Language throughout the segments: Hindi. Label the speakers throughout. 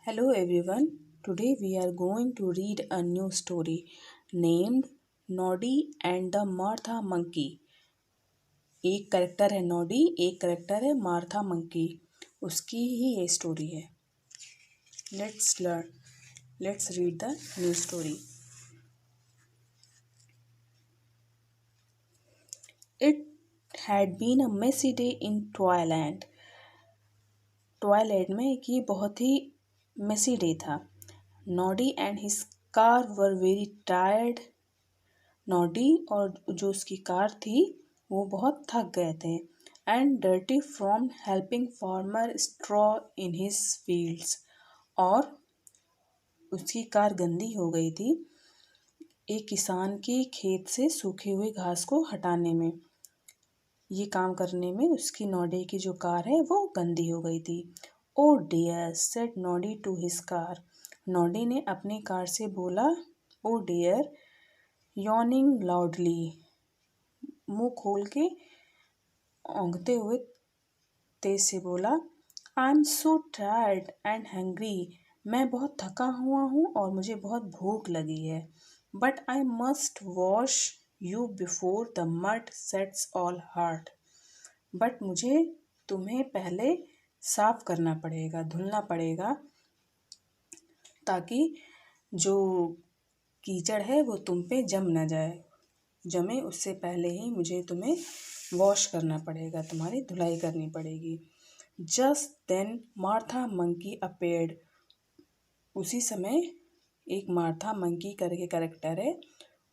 Speaker 1: Hello everyone. Today we are going to read a new story named Noddy and the Martha Monkey. एक करेक्टर है नोडी, एक करेक्टर है मार्था मंकी. उसकी ही ये स्टोरी है. Let's read the new story. It had been a messy day in Toyland. Toyland में ये बहुत ही मेसी डे था. Noddy and his car were very tired. Noddy और जो उसकी कार थी वो बहुत थक गए थे. And dirty from helping farmer straw in his fields. और उसकी कार गंदी हो गई थी एक किसान के खेत से सूखी हुई घास को हटाने में. ये काम करने में उसकी नॉडी की जो कार है वो गंदी हो गई थी. Oh dear said Noddy to his car. Noddy ने अपनी कार से बोला ओ डियर, यॉर्निंग लाउडली, मुंह खोल के औंगते हुए तेज से बोला. I am so tired and hungry. मैं बहुत थका हुआ हूँ और मुझे बहुत भूख लगी है. But I must wash you before the mud sets all hard. But मुझे तुम्हें पहले साफ करना पड़ेगा, धुलना पड़ेगा, ताकि जो कीचड़ है वो तुम पे जमे उससे पहले ही मुझे तुम्हें वॉश करना पड़ेगा, तुम्हारी धुलाई करनी पड़ेगी. Just then Martha Monkey appeared. उसी समय एक मार्था मंकी करके कैरेक्टर है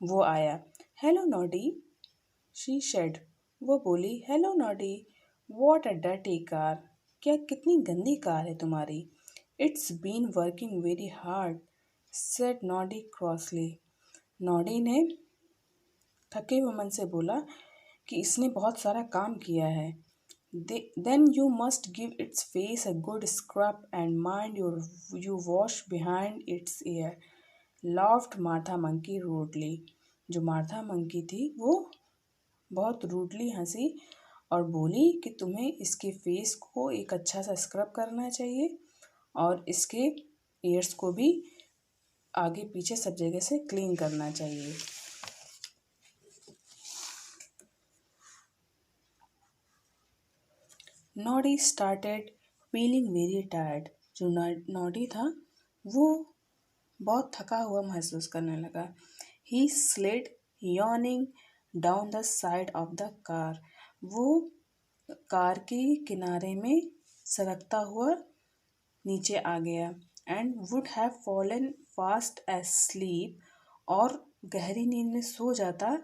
Speaker 1: वो आया. Hello Noddy, she said. वो बोली hello Noddy, what a dirty car. क्या कितनी गंदी कार है तुम्हारी. It's been working very hard said Noddy crossly. Noddy ने थके हुए मन से बोला कि इसने बहुत सारा काम किया है. Then you must give its face a good scrub and mind you wash behind its ear, laughed Martha monkey rudely. जो मार्था मंकी थी वो बहुत रूडली हंसी और बोली कि तुम्हें इसके फेस को एक अच्छा सा स्क्रब करना चाहिए और इसके ईयर्स को भी आगे पीछे सब जगह से क्लीन करना चाहिए. Noddy started feeling very tired. जो नॉडी था वो बहुत थका हुआ महसूस करने लगा. He slid yawning down the side of the car. वो कार के किनारे में सरकता हुआ नीचे आ गया. And would have fallen fast asleep. और गहरी नींद में सो जाता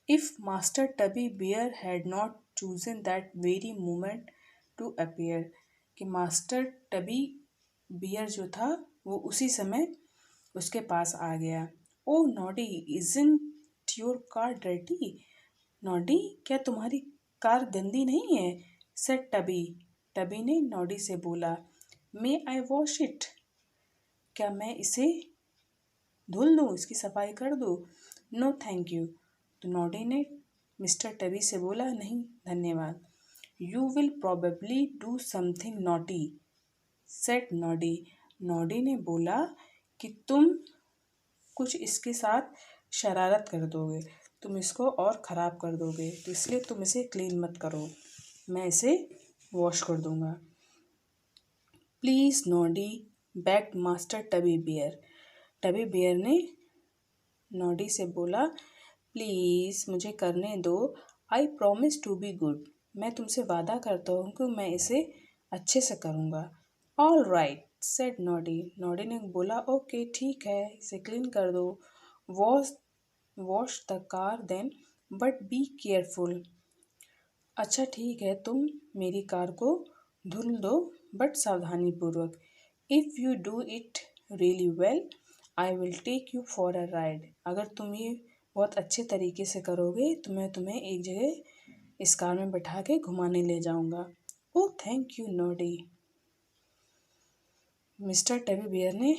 Speaker 1: if Master Tubby Bear had not chosen that very moment to appear. कि मास्टर टबी बियर जो था वो उसी समय उसके पास आ गया. Oh Noddy, isn't your car dirty. Noddy, क्या तुम्हारी कार गंदी नहीं है. Said Tubby. टबी ने नॉडी से बोला. May I wash it. क्या मैं इसे धुल दूँ, इसकी सफाई कर दूँ. No thank you. तो नॉडी ने मिस्टर टबी से बोला नहीं धन्यवाद. You will probably do something naughty said Noddy. Noddy ने बोला कि तुम कुछ इसके साथ शरारत कर दोगे, तुम इसको और ख़राब कर दोगे, तो इसलिए तुम इसे क्लीन मत करो, मैं इसे वॉश कर दूँगा. Please Noddy begged Master Tubby Bear. Tubby Bear ने नॉडी से बोला प्लीज़ मुझे करने दो. I promise to be good. मैं तुमसे वादा करता हूँ कि मैं इसे अच्छे से करूँगा. All right said Noddy. Noddy ने बोला ओके ठीक है, इसे क्लीन कर दो. Wash the car then but be careful. अच्छा ठीक है, तुम मेरी कार को धुल दो बट सावधानीपूर्वक. If you do it really well I will take you for a ride. अगर तुम ये बहुत अच्छे तरीके से करोगे तो मैं तुम्हें एक जगह इस कार में बैठा के घुमाने ले जाऊंगा. Oh thank you Noddy. Mister Tubby Bear ने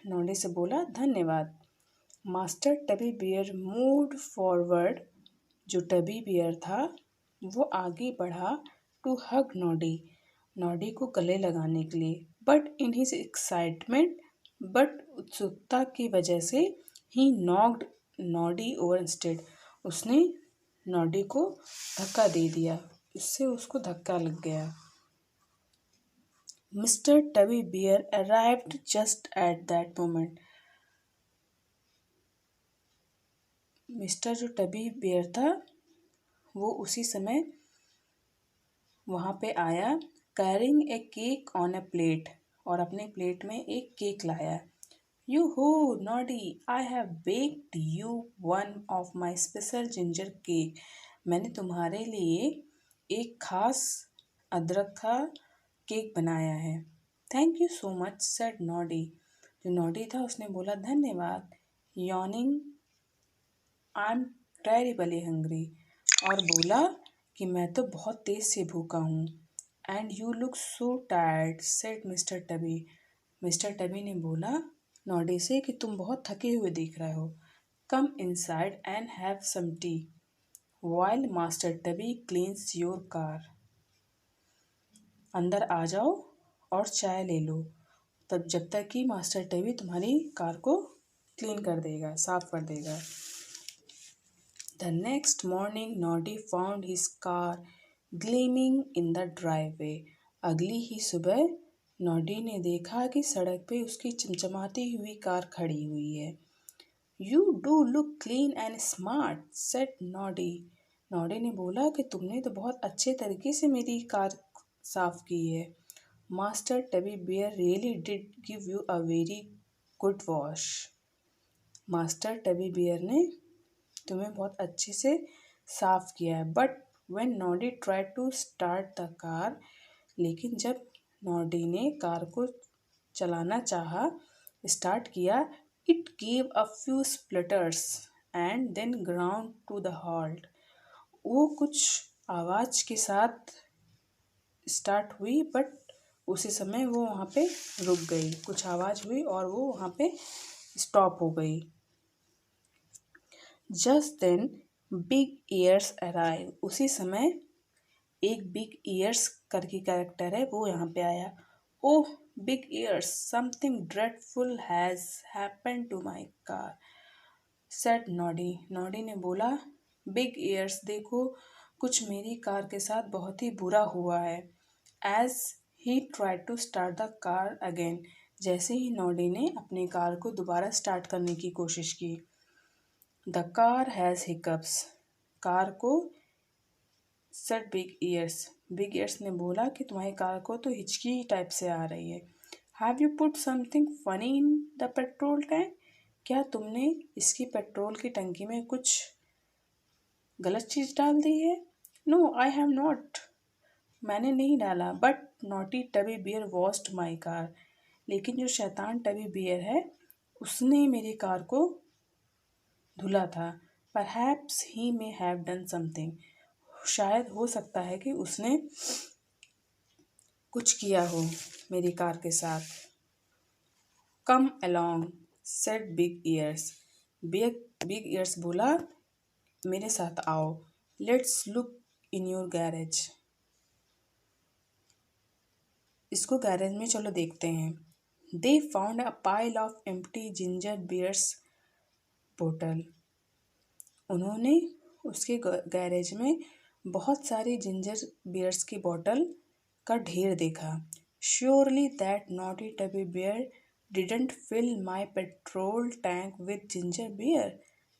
Speaker 1: नॉडी से बोला धन्यवाद. Master Tubby Bear moved forward. जो टबी बियर था वो आगे बढ़ा टू हग नॉडी. नॉडी को गले लगाने के लिए. But in his excitement, but उत्सुकता की वजह से ही नॉक्ड नॉडी ओवर इंस्टेड, उसने नॉडी को धक्का दे दिया, इससे उसको धक्का लग गया। Mister Tubby Bear arrived just at that moment, Mister जो टबी बियर था वो उसी समय वहाँ पे आया, carrying a cake on a plate, और अपने प्लेट में एक केक लाया। Yoo hoo Noddy, I have baked you one of my special ginger cake, मैंने तुम्हारे लिए एक खास अदरक का केक बनाया है। Thank you so much said Noddy, जो नॉडी था उसने बोला धन्यवाद। Yawning, I am terribly hungry, और बोला कि मैं तो बहुत तेज से भूखा हूँ। And you look so tired said mister tabby, mister tabby ने बोला नॉडी से कि तुम बहुत थके हुए दिख रहे हो। Come inside and have some tea while Master Tubby cleans your car, अंदर आ जाओ और चाय ले लो, तब जब तक कि मास्टर टबी तुम्हारी कार को क्लीन कर देगा, साफ कर देगा। The next morning, Noddy found his car gleaming in the driveway. अगली ही सुबह नॉडी ने देखा कि सड़क पे उसकी चमचमाती हुई कार खड़ी हुई है। You do look clean and smart, said Noddy. Noddy ने बोला कि तुमने तो बहुत अच्छे तरीके से मेरी कार साफ की है। Master Teddy Bear really did give you a very good wash. Master Tubby Bear ने तुम्हें बहुत अच्छे से साफ किया है। But when Noddy tried to start the car, लेकिन जब नॉडी ने कार को चलाना चाहा, स्टार्ट किया, it gave a few splutters and then ground to the halt, वो कुछ आवाज़ के साथ स्टार्ट हुई बट उसी समय वो वहाँ पे रुक गई, कुछ आवाज़ हुई और वो वहाँ पे स्टॉप हो गई। Just then Big Ears arrive, उसी समय एक बिग ईयर्स करके कैरेक्टर है वो यहाँ पे आया। Oh Big Ears, something dreadful has happened to my car, said Noddy, Noddy ने बोला बिग ईयर्स, देखो कुछ मेरी कार के साथ बहुत ही बुरा हुआ है। As he tried to start the car again, जैसे ही नॉडी ने अपनी कार को दोबारा स्टार्ट करने की कोशिश की। The car has hiccups, car को said Big Ears, Big Ears ने बोला कि तुम्हारी कार को तो हिचकी टाइप से आ रही है। Have you put something funny in the petrol tank, क्या तुमने इसकी पेट्रोल की टंकी में कुछ गलत चीज़ डाल दी है। नो आई हैव नॉट, मैंने नहीं डाला। But naughty Tubby Bear washed my car, लेकिन जो शैतान टबी बियर है उसने मेरी कार को धुला था। Perhaps he may have done something, शायद हो सकता है कि उसने कुछ किया हो मेरी कार के साथ। Come along said Big Ears, Big Ears बोला मेरे साथ आओ। Let's look in your garage, इसको गैरेज में चलो देखते हैं। They found a pile of empty ginger beers बोतल, उन्होंने उसके गैरेज में बहुत सारी जिंजर बियर्स की बोतल का ढेर देखा। Surely that naughty Tubby Bear didn't fill my petrol tank with ginger beer,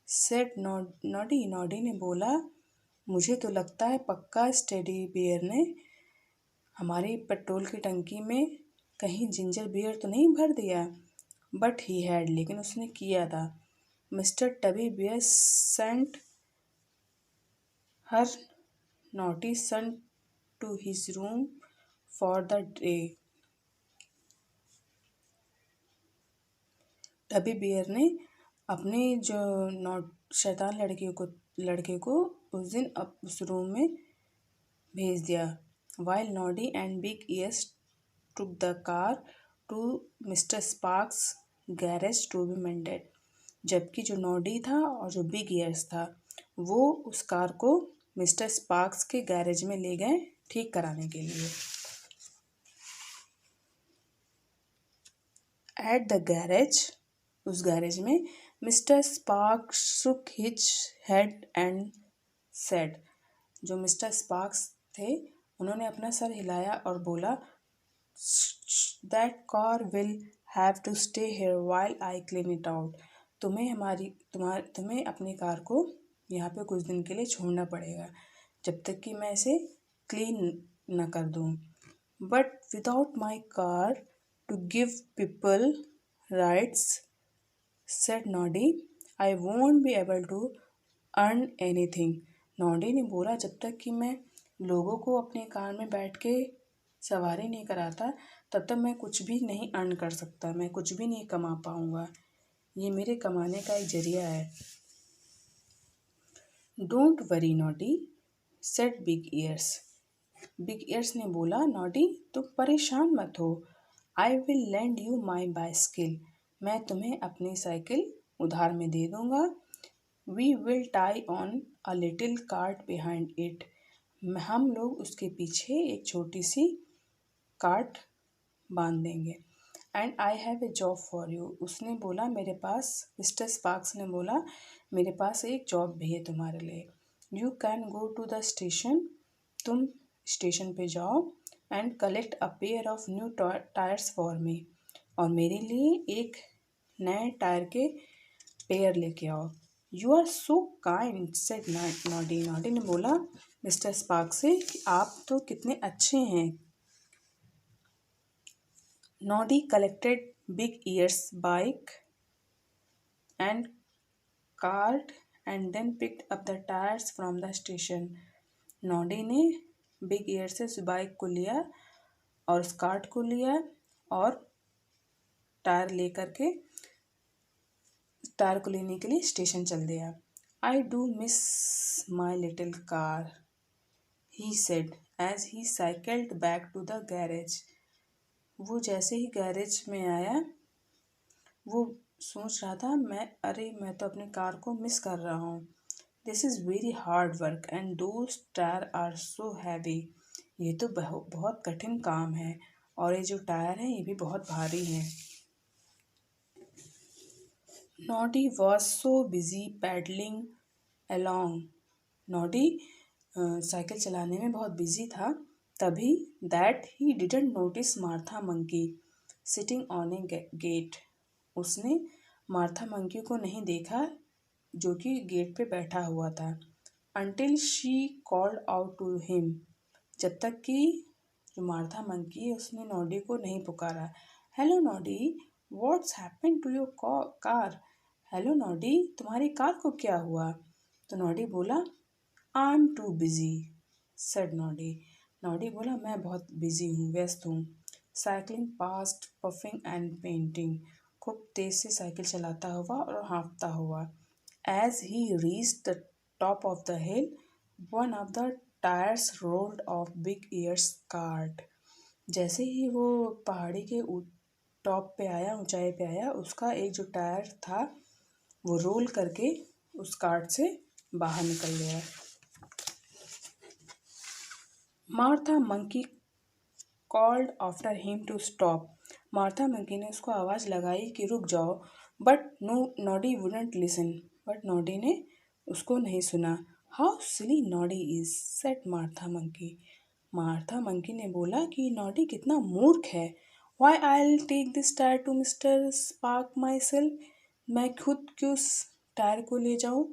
Speaker 1: said Noddy, Noddy ने बोला मुझे तो लगता है पक्का स्टेडी बियर ने हमारी पेट्रोल की टंकी में कहीं जिंजर बियर तो नहीं भर दिया। बट ही हैड, लेकिन उसने किया था। Mister Tubby Bear sent her naughty son to his room for the day, Tubby Bear ने अपने जो शैतान लड़के को उस दिन उस रूम में भेज दिया। While Noddy and Big Ears took the car to mister Sparks garage to be mended, जबकि जो नॉडी था और जो बिग ईयर्स था वो उस कार को मिस्टर स्पार्क्स के गैरेज में ले गए ठीक कराने के लिए। एट द गैरेज, उस गैरेज में, Mister Spark shook his head and said, जो मिस्टर स्पार्क्स थे उन्होंने अपना सर हिलाया और बोला, that car will have to stay here while I clean it out. तुम्हें अपनी कार को यहाँ पे कुछ दिन के लिए छोड़ना पड़ेगा जब तक कि मैं इसे क्लीन न कर दूँ. But without my car to give people rides, said Noddy, I won't be able to earn anything. Noddy ने बोला, जब तक कि मैं लोगों को अपने कार में बैठ के सवारी नहीं कराता तब तक मैं कुछ भी नहीं अर्न कर सकता, मैं कुछ भी नहीं कमा पाऊँगा. ये मेरे कमाने का एक जरिया है. Don't worry Noddy, said Big Ears. Big Ears ने बोला, नॉडी तुम परेशान मत हो. I will lend you my bicycle. मैं तुम्हें अपनी साइकिल उधार में दे दूँगा. We will tie on a little cart behind it. हम लोग उसके पीछे एक छोटी सी कार्ट बांध देंगे. And I have a job for you. उसने बोला, मेरे पास, मिस्टर स्पार्क्स ने बोला, मेरे पास एक जॉब भी है तुम्हारे लिए. You can go to the station. तुम स्टेशन पे जाओ. And collect a pair of new tyres for me. और मेरे लिए एक नए टायर के पेयर लेके आओ. You are so kind, said Noddy. Noddy ने बोला मिस्टर स्पार्क्स से कि आप तो कितने अच्छे हैं. Noddy collected Big Ear's bike and cart and then picked up the tires from the station. Noddy ने बिग ईयर से उस बाइक को लिया और उस कार्ट को लिया और टायर को लेने के लिए स्टेशन चल दिया. I do miss my little car, he said as he cycled back to the garage. वो जैसे ही गैरेज में आया वो सोच रहा था, मैं तो अपनी कार को मिस कर रहा हूँ. This is very hard work and those tyre are so heavy. ये तो बहुत कठिन काम है और ये जो टायर हैं ये भी बहुत भारी हैं. Noddy was so busy pedalling along. Noddy cycle चलाने में बहुत बिजी था तभी that he didn't notice Martha Monkey sitting on a gate. उसने मार्था मंकी को नहीं देखा जो कि गेट पे बैठा हुआ था. Until she called out to him. जब तक कि जो मार्था मंकी है उसने नॉडी को नहीं पुकारा. Hello Noddy, what's happened to your car. Hello Noddy, तुम्हारी कार को क्या हुआ. तो नॉडी बोला, I am too busy, said Noddy. Noddy बोला, मैं बहुत बिजी हूँ, व्यस्त हूँ. Cycling past puffing and panting. खूब तेज से साइकिल चलाता हुआ और हाँफता हुआ. As he reached the top of the hill, one of the tyres rolled off Big Ears cart. जैसे ही वो पहाड़ी के टॉप पे आया, ऊंचाई पे आया, उसका एक जो टायर था वो रोल करके उस कार्ट से बाहर निकल गया. Martha Monkey called after him to stop. Martha Monkey ने उसको आवाज़ लगाई कि रुक जाओ. But Noddy wouldn't listen. बट नॉडी ने उसको नहीं सुना. How silly Noddy is, said Martha Monkey. Martha Monkey ने बोला कि नॉडी कितना मूर्ख है. Why I will take this tyre to Mister Spark my self. मैं खुद क्यों उस टायर को ले जाऊँ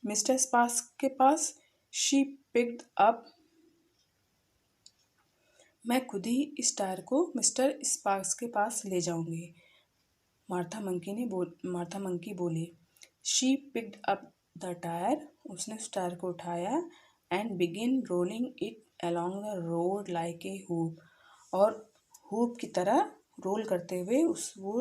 Speaker 1: मिस्टर स्पार्क के पास. She picked up. मैं खुद ही इस टायर को मिस्टर स्पार्क्स के पास ले जाऊंगी. मार्था मंकी बोली. She picked up the tyre. उसने उस टायर को उठाया and begin rolling it along the road like a hoop. और हूप की तरह रोल करते हुए वो